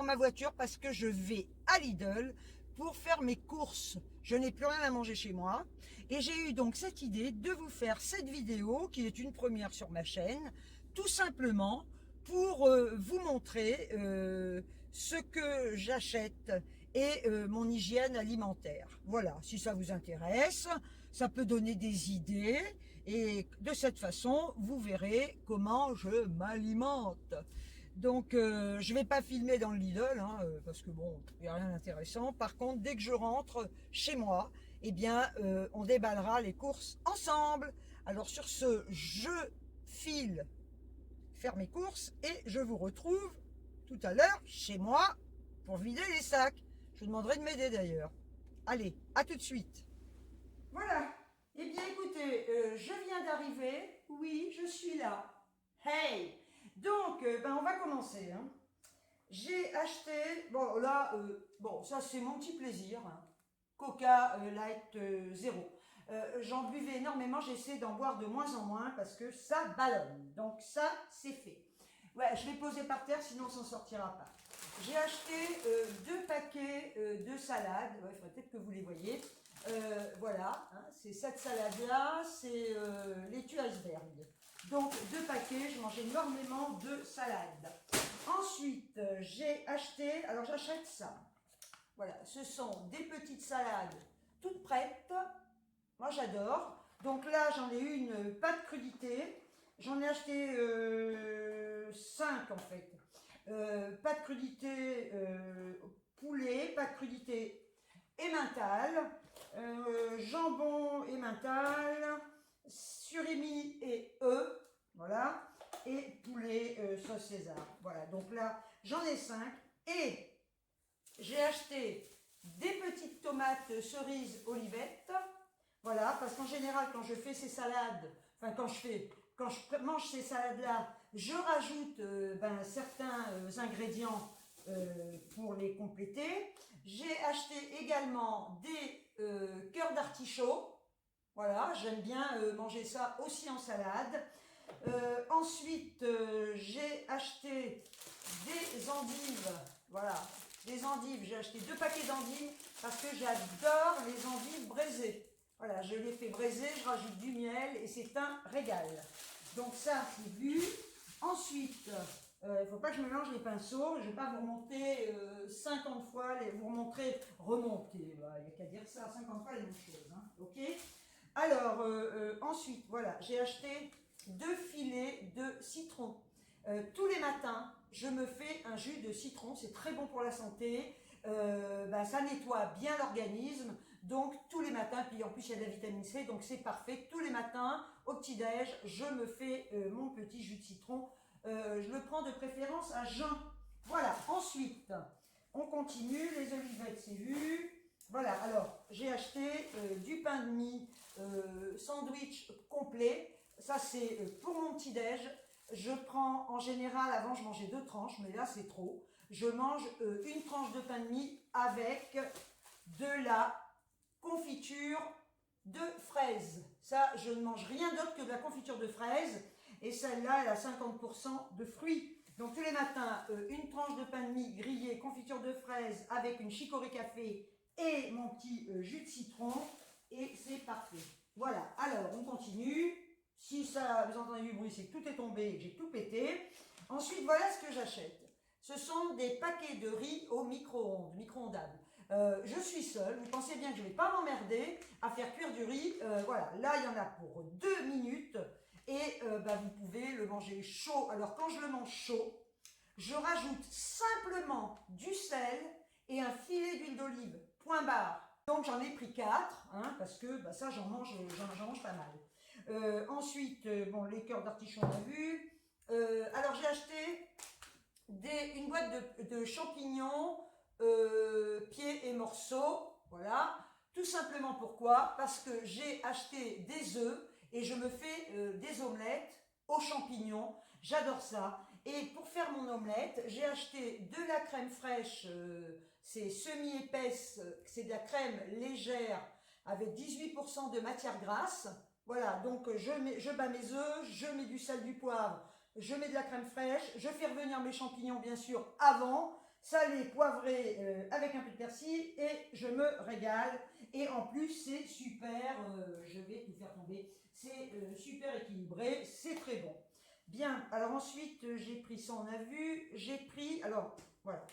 ma voiture parce que je vais à Lidl pour faire mes courses. Je n'ai plus rien à manger chez moi. Et j'ai eu donc cette idée de vous faire cette vidéo, qui est une première sur ma chaîne, tout simplement pour vous montrer ce que j'achète et mon hygiène alimentaire. Voilà, si ça vous intéresse, ça peut donner des idées et de cette façon, vous verrez comment je m'alimente. Donc, je vais pas filmer dans le Lidl, hein, parce que bon, il n'y a rien d'intéressant. Par contre, dès que je rentre chez moi, eh bien, on déballera les courses ensemble. Alors sur ce, je file faire mes courses et je vous retrouve tout à l'heure chez moi pour vider les sacs. Je vous demanderai de m'aider d'ailleurs. Allez, à tout de suite. Voilà. Eh bien, écoutez, je viens d'arriver. Oui, je suis là. Hey! Donc, on va commencer. Hein. J'ai acheté, bon là, bon ça c'est mon petit plaisir, hein. Coca Light Zéro. J'en buvais énormément, j'essaie d'en boire de moins en moins parce que ça ballonne. Donc ça, c'est fait. Ouais, je vais poser par terre, sinon on s'en sortira pas. J'ai acheté 2 paquets de salades. Ouais, il faudrait peut-être que vous les voyez. Voilà, hein, c'est cette salade-là, c'est laitue iceberg. Donc 2 paquets, je mange énormément de salade. Ensuite, j'ai acheté, alors j'achète ça. Voilà, ce sont des petites salades toutes prêtes. Moi j'adore. Donc là, j'en ai une pas de crudité. J'en ai acheté 5 en fait. Pas de crudité poulet, pas de crudité emmental, jambon emmental, surimi et œufs, voilà, et poulet sauce César. Voilà, donc là, j'en ai 5 et j'ai acheté des petites tomates cerises olivettes. Voilà, parce qu'en général, quand je fais ces salades, enfin quand je mange ces salades-là, je rajoute certains ingrédients pour les compléter. J'ai acheté également des cœurs d'artichaut. Voilà, j'aime bien manger ça aussi en salade. Ensuite, j'ai acheté des endives. Voilà, des endives. J'ai acheté 2 paquets d'endives parce que j'adore les endives braisées. Voilà, je les fais braiser, je rajoute du miel et c'est un régal. Donc ça, c'est vu. Ensuite, il ne faut pas que je mélange les pinceaux. Je ne vais pas vous remonter 50 fois, vous remonter. Bah, il n'y a qu'à dire ça, 50 fois les mêmes choses. Hein, ok. Alors, ensuite, voilà, j'ai acheté 2 filets de citron. Tous les matins, je me fais un jus de citron, c'est très bon pour la santé, ça nettoie bien l'organisme, donc tous les matins, puis en plus il y a de la vitamine C, donc c'est parfait. Tous les matins, au petit-déj, je me fais mon petit jus de citron, je le prends de préférence à jeun. Voilà, ensuite, on continue, les olivettes c'est vu. Voilà, alors j'ai acheté du pain de mie sandwich complet. Ça c'est pour mon petit-déj. Je prends en général, avant je mangeais 2 tranches, mais là c'est trop. Je mange une tranche de pain de mie avec de la confiture de fraises. Ça, je ne mange rien d'autre que de la confiture de fraises. Et celle-là, elle a 50% de fruits. Donc tous les matins, une tranche de pain de mie grillé, confiture de fraises avec une chicorée café et mon petit jus de citron. Et c'est parfait. Voilà, alors on continue. Si ça, vous entendez du bruit, c'est que tout est tombé et que j'ai tout pété. Ensuite, voilà ce que j'achète. Ce sont des paquets de riz au micro-ondes, micro-ondables. Je suis seule, vous pensez bien que je ne vais pas m'emmerder à faire cuire du riz. Voilà, là il y en a pour 2 minutes et vous pouvez le manger chaud. Alors quand je le mange chaud, je rajoute simplement du sel et un filet d'huile d'olive, point barre. Donc j'en ai pris 4, hein, parce que ça j'en mange pas mal. Ensuite, les cœurs d'artichaut on a vu. Alors j'ai acheté une boîte de champignons pieds et morceaux, voilà. Tout simplement pourquoi? Parce que j'ai acheté des œufs et je me fais des omelettes aux champignons. J'adore ça. Et pour faire mon omelette, j'ai acheté de la crème fraîche, c'est semi-épaisse, c'est de la crème légère avec 18% de matière grasse. Voilà, donc je bats mes œufs, je mets du sel, du poivre, je mets de la crème fraîche, je fais revenir mes champignons bien sûr avant. salé, poivré, avec un peu de persil, et je me régale. Et en plus, c'est super, je vais tout faire tomber, c'est super équilibré, c'est très bon. Bien, alors ensuite, j'ai pris ça, on a vu, j'ai pris, alors, voilà,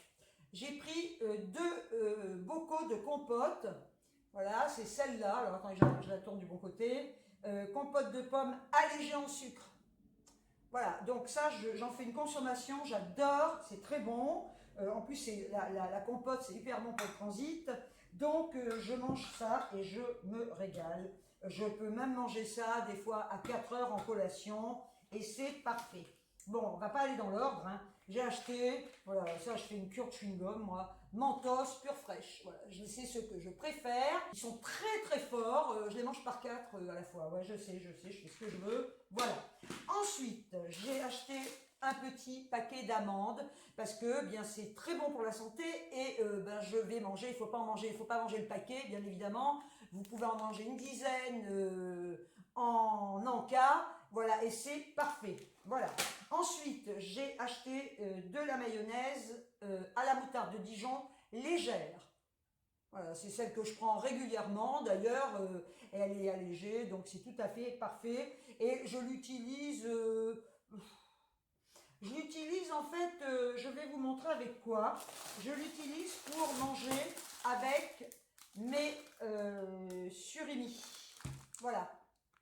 j'ai pris deux bocaux de compote. Voilà, c'est celle-là. Alors attendez, je la tourne du bon côté. Compote de pommes allégée en sucre. Voilà, donc ça, j'en fais une consommation, j'adore, c'est très bon. En plus, la compote, c'est hyper bon pour le transit. Donc, je mange ça et je me régale. Je peux même manger ça des fois à 4 heures en collation et c'est parfait. Bon, on va pas aller dans l'ordre, hein. J'ai acheté, voilà, ça je fais une cure de chewing-gum, moi, Mentos, pure fraîche. Voilà, c'est ce que je préfère. Ils sont très très forts, je les mange par 4 à la fois. Ouais, je sais, je fais ce que je veux. Voilà. Ensuite, j'ai acheté un petit paquet d'amandes parce que bien c'est très bon pour la santé et ben, je vais manger, il faut pas manger le paquet bien évidemment, vous pouvez en manger une dizaine en encas, voilà, et c'est parfait. Voilà. Ensuite, j'ai acheté de la mayonnaise à la moutarde de Dijon légère. Voilà, c'est celle que je prends régulièrement. D'ailleurs, elle est allégée, donc c'est tout à fait parfait. Et je l'utilise en fait, je vais vous montrer avec quoi. Je l'utilise pour manger avec mes surimi. Voilà.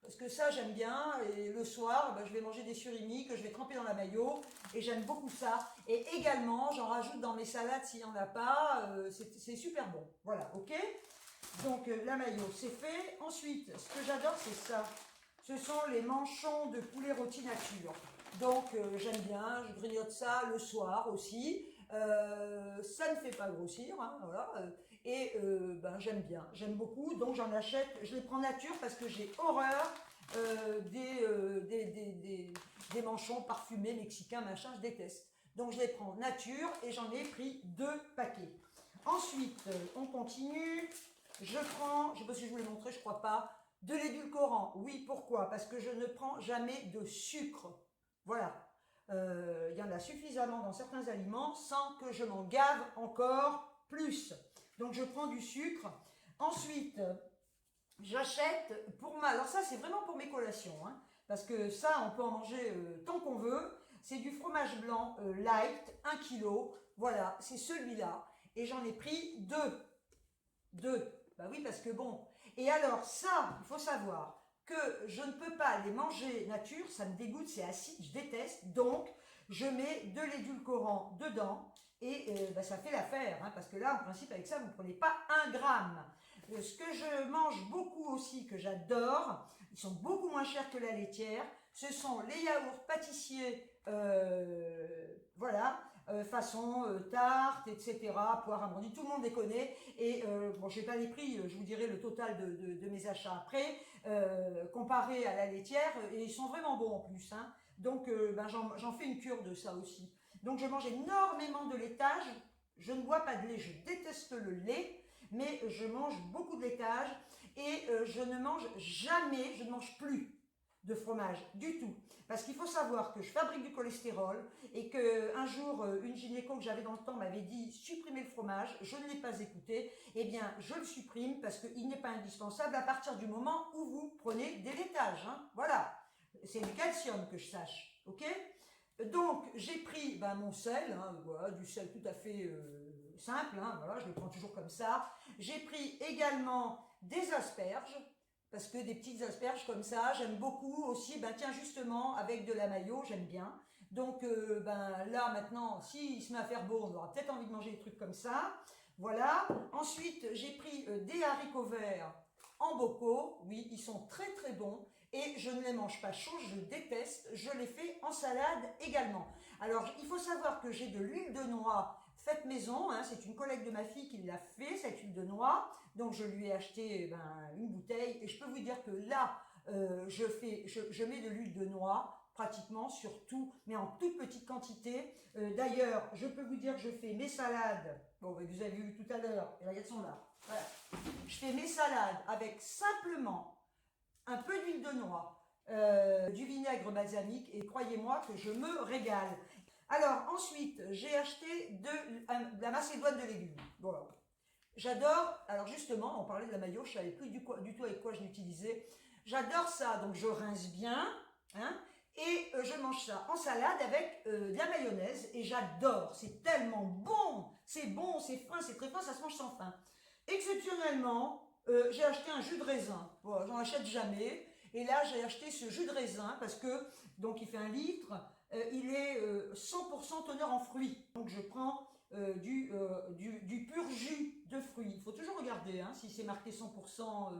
Parce que ça, j'aime bien. Et le soir, ben, je vais manger des surimi que je vais tremper dans la mayo. Et j'aime beaucoup ça. Et également, j'en rajoute dans mes salades s'il n'y en a pas. C'est super bon. Voilà, ok. Donc, la mayo, c'est fait. Ensuite, ce que j'adore, c'est ça. Ce sont les manchons de poulet rôti nature. Donc, j'aime bien. Je grignote ça le soir aussi. Ça ne fait pas grossir, hein, voilà. Ben, j'aime bien, j'aime beaucoup, donc j'en achète, je les prends nature parce que j'ai horreur des manchons parfumés mexicains, machin, je déteste. Donc je les prends nature et j'en ai pris 2 paquets. Ensuite, on continue. Je prends, je ne sais pas si je vous l'ai montré, je crois pas, de l'édulcorant. Oui, pourquoi? Parce que je ne prends jamais de sucre. Voilà. Il y en a suffisamment dans certains aliments sans que je m'en gave encore plus. Donc je prends du sucre. Ensuite, j'achète pour ma... Alors ça, c'est vraiment pour mes collations, hein, parce que ça, on peut en manger tant qu'on veut. C'est du fromage blanc light, 1 kg. Voilà, c'est celui-là. Et j'en ai pris 2. 2. Bah oui, parce que bon. Et alors ça, il faut savoir que je ne peux pas les manger nature, ça me dégoûte, c'est acide, je déteste. Donc, je mets de l'édulcorant dedans et bah, ça fait l'affaire. Hein, parce que là, en principe, avec ça, vous ne prenez pas 1 gramme. Ce que je mange beaucoup aussi, que j'adore, ils sont beaucoup moins chers que la laitière, ce sont les yaourts pâtissiers, voilà, façon tarte, etc., poire amandine, tout le monde les connaît. Et bon, je n'ai pas les prix, je vous dirai le total de mes achats après, comparé à la laitière, et ils sont vraiment bons en plus. Hein. Donc, ben, j'en fais une cure de ça aussi. Donc, je mange énormément de laitage. Je ne bois pas de lait, je déteste le lait, mais je mange beaucoup de laitage et je ne mange jamais, je ne mange plus de fromage du tout, parce qu'il faut savoir que je fabrique du cholestérol et que un jour une gynéco que j'avais dans le temps m'avait dit supprimer le fromage, je ne l'ai pas écouté, eh bien je le supprime parce qu'il n'est pas indispensable à partir du moment où vous prenez des laitages, hein. Voilà, c'est du calcium que je sache, ok. Donc j'ai pris ben, mon sel, hein, voilà, du sel tout à fait simple, hein, voilà, je le prends toujours comme ça. J'ai pris également des asperges, parce que des petites asperges comme ça, j'aime beaucoup aussi, ben tiens justement, avec de la mayo, j'aime bien. Donc ben là maintenant, s'il se met à faire beau, on aura peut-être envie de manger des trucs comme ça. Voilà. Ensuite, j'ai pris des haricots verts en bocaux, oui, ils sont très très bons. Et je ne les mange pas chauds, je déteste, je les fais en salade également. Alors, il faut savoir que j'ai de l'huile de noix faite maison, hein, c'est une collègue de ma fille qui l'a fait, cette huile de noix, donc je lui ai acheté ben, une bouteille, et je peux vous dire que là, je mets de l'huile de noix pratiquement sur tout, mais en toute petite quantité. D'ailleurs, je peux vous dire que je fais mes salades, bon, vous avez vu tout à l'heure, et là, elles sont là, voilà. Je fais mes salades avec simplement un peu d'huile de noix, du vinaigre balsamique et croyez-moi que je me régale. Alors, ensuite, j'ai acheté de la macédoine de légumes. Voilà. J'adore, alors justement, on parlait de la mayo, je ne savais plus du tout avec quoi je l'utilisais. J'adore ça, donc je rince bien, hein, et je mange ça en salade avec de la mayonnaise, et j'adore, c'est tellement bon, c'est fin, c'est très fin, ça se mange sans fin. Exceptionnellement, j'ai acheté un jus de raisin, voilà, j'en achète jamais, et là j'ai acheté ce jus de raisin parce que, donc il fait 1 litre, il est 100% teneur en fruits, donc je prends du pur jus de fruits. Il faut toujours regarder hein, si c'est marqué 100%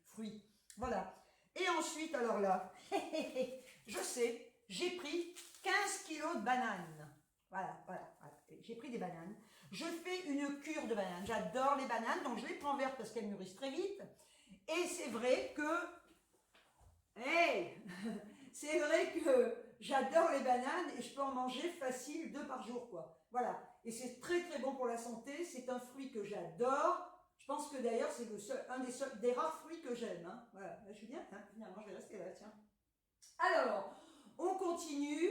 fruits. Voilà. Et ensuite, alors là, je sais, j'ai pris 15 kilos de bananes. Voilà. J'ai pris des bananes. Je fais une cure de bananes. J'adore les bananes, donc je les prends vertes parce qu'elles mûrissent très vite. Et c'est vrai que... Hey c'est vrai que j'adore les bananes et je peux en manger facile 2 par jour, quoi. Voilà. Et c'est très très bon pour la santé. C'est un fruit que j'adore. Je pense que d'ailleurs c'est un des rares fruits que j'aime. Hein. Voilà. Là, je suis bien. Hein. Finalement, je vais rester là. Tiens. Alors, on continue.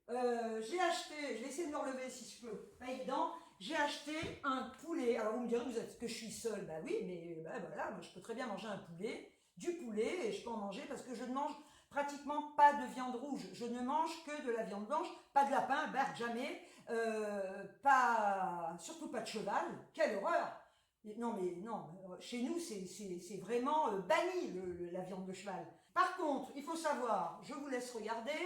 J'ai acheté, je vais essayer de me relever si je peux. Pas évident. J'ai acheté un poulet. Alors vous me direz que je suis seule. Bah oui, mais bah, voilà, moi, je peux très bien manger un poulet, du poulet, et je peux en manger parce que je ne mange pratiquement pas de viande rouge. Je ne mange que de la viande blanche, pas de lapin, jamais, surtout pas de cheval. Quelle horreur! Non, mais non, chez nous, c'est vraiment banni la viande de cheval. Par contre, il faut savoir, je vous laisse regarder,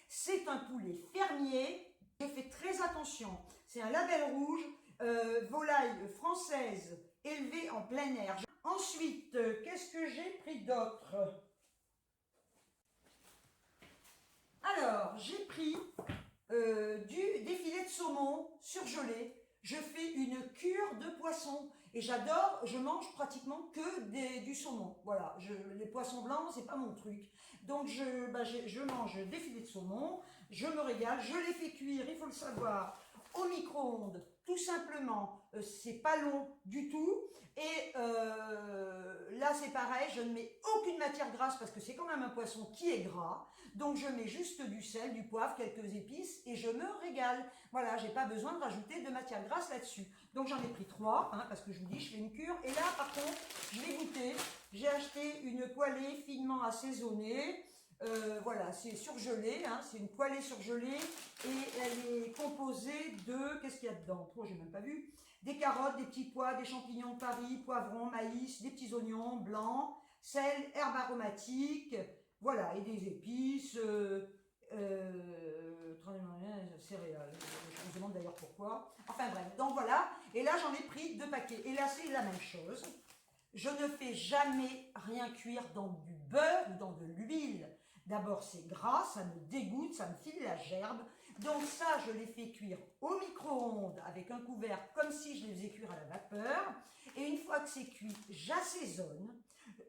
c'est un poulet fermier. Je fais très attention. C'est un label rouge, volaille française élevée en plein air. Ensuite, qu'est-ce que j'ai pris d'autre? Alors, j'ai pris des filets de saumon surgelés. Je fais une cure de poisson et j'adore, je mange pratiquement que du saumon. Voilà, les poissons blancs, c'est pas mon truc. Donc je mange des filets de saumon, je me régale, je les fais cuire, il faut le savoir, au micro-ondes, tout simplement. C'est pas long du tout. Et là, c'est pareil, je ne mets aucune matière grasse parce que c'est quand même un poisson qui est gras. Donc je mets juste du sel, du poivre, quelques épices et je me régale. Voilà, j'ai pas besoin de rajouter de matière grasse là-dessus. Donc j'en ai pris 3, hein, parce que je vous dis, je fais une cure. Et là, par contre, je vais goûter. J'ai acheté une poêlée finement assaisonnée. Voilà, c'est surgelé, hein, c'est une poêlée surgelée et elle est composée de, qu'est-ce qu'il y a dedans? Oh, j'ai même pas vu. Des carottes, des petits pois, des champignons de Paris, poivrons, maïs, des petits oignons blancs, sel, herbes aromatiques, voilà, et des épices, céréales. Je me demande d'ailleurs pourquoi. Enfin bref, donc voilà. Et là, j'en ai pris 2 paquets. Et là, c'est la même chose. Je ne fais jamais rien cuire dans du beurre ou dans de l'huile. D'abord, c'est gras, ça me dégoûte, ça me file la gerbe. Donc ça, je les fais cuire au micro-ondes avec un couvercle, comme si je les faisais cuire à la vapeur. Et une fois que c'est cuit, j'assaisonne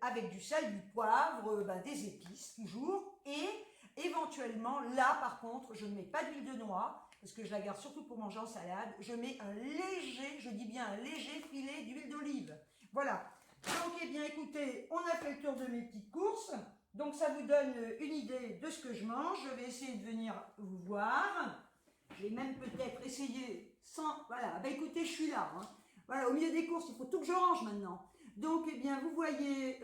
avec du sel, du poivre, des épices toujours. Et éventuellement, là par contre, je ne mets pas d'huile de noix, parce que je la garde surtout pour manger en salade. Je mets un léger, je dis bien un léger filet d'huile d'olive. Voilà. Donc, eh bien, écoutez, on a fait le tour de mes petites courses. Donc, ça vous donne une idée de ce que je mange. Je vais essayer de venir vous voir. Je vais même peut-être essayer sans... Voilà, écoutez, je suis là. Hein. Voilà, au milieu des courses, il faut tout que je range maintenant. Donc, eh bien, vous voyez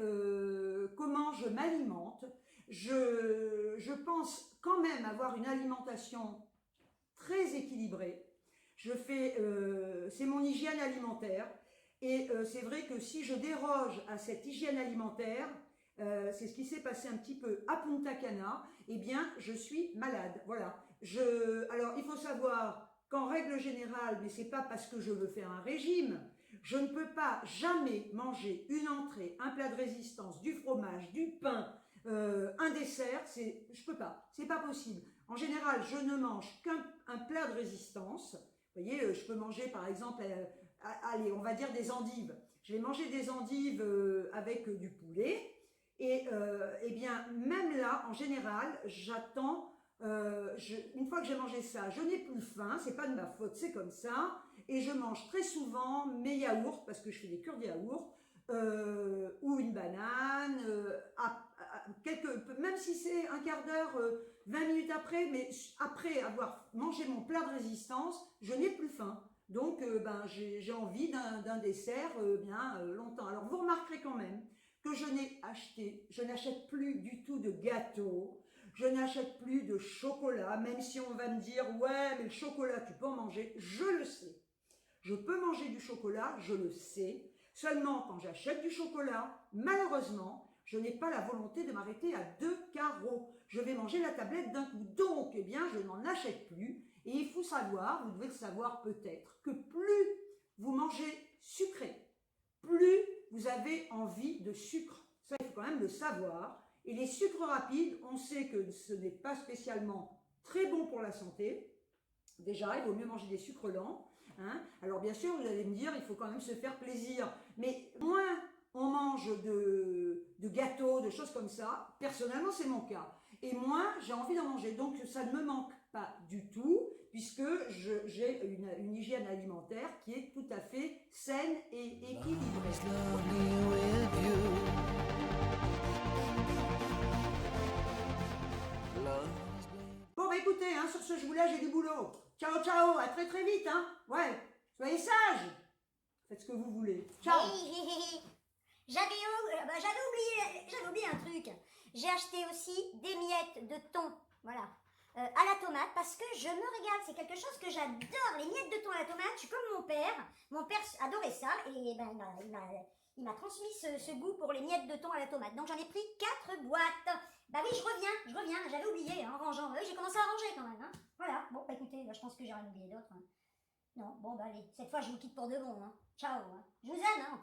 comment je m'alimente. Je pense quand même avoir une alimentation très équilibrée. Je fais... c'est mon hygiène alimentaire. Et c'est vrai que si je déroge à cette hygiène alimentaire, c'est ce qui s'est passé un petit peu à Punta Cana, eh bien, je suis malade. Voilà. Alors, il faut savoir qu'en règle générale, mais c'est pas parce que je veux faire un régime, je ne peux pas jamais manger une entrée, un plat de résistance, du fromage, du pain, un dessert, je peux pas, c'est pas possible. En général, je ne mange qu'un plat de résistance. Vous voyez, je peux manger par exemple, allez, on va dire des endives. Je vais manger des endives avec du poulet. Et eh bien, même là, en général, j'attends, une fois que j'ai mangé ça, je n'ai plus faim, c'est pas de ma faute, c'est comme ça. Et je mange très souvent mes yaourts, parce que je fais des cures de yaourts, ou une banane, même si c'est un quart d'heure 20 minutes après, mais après avoir mangé mon plat de résistance, je n'ai plus faim. Donc, j'ai envie d'un dessert bien longtemps. Alors, vous remarquerez quand même que je n'achète plus du tout de gâteau, je n'achète plus de chocolat, même si on va me dire, ouais, mais le chocolat, tu peux en manger, je le sais. Je peux manger du chocolat, je le sais. Seulement, quand j'achète du chocolat, malheureusement, je n'ai pas la volonté de m'arrêter à 2 carreaux. Je vais manger la tablette d'un coup. Donc, eh bien, je n'en achète plus. Et il faut savoir, vous devez le savoir peut-être, que plus vous mangez sucré, plus vous avez envie de sucre. Ça, il faut quand même le savoir. Et les sucres rapides, on sait que ce n'est pas spécialement très bon pour la santé. Déjà, il vaut mieux manger des sucres lents. Hein. Alors bien sûr, vous allez me dire, il faut quand même se faire plaisir. Mais moins on mange de gâteaux, de choses comme ça, personnellement c'est mon cas. Et moins j'ai envie d'en manger. Donc ça ne me manque pas du tout, puisque j'ai une hygiène alimentaire qui est tout à fait saine et équilibrée. Bon bah écoutez, hein, sur ce jour-là, j'ai du boulot. Ciao, ciao, à très très vite, hein. Ouais, soyez sages. Faites ce que vous voulez. Ciao. J'avais oublié un truc. J'ai acheté aussi des miettes de thon, voilà, à la tomate, parce que je me régale. C'est quelque chose que j'adore, les miettes de thon à la tomate. Je suis comme mon père. Mon père adorait ça et ben, il m'a transmis ce goût pour les miettes de thon à la tomate. Donc j'en ai pris 4 boîtes. Bah oui, je reviens. J'avais oublié en rangeant. Oui, j'ai commencé à ranger quand même. Hein. Voilà. Bon, bah écoutez, je pense que j'ai rien oublié d'autre. Hein. Non, bon, bah allez. Cette fois, je vous quitte pour de bon. Hein. Ciao. Hein. Je vous aime. Hein.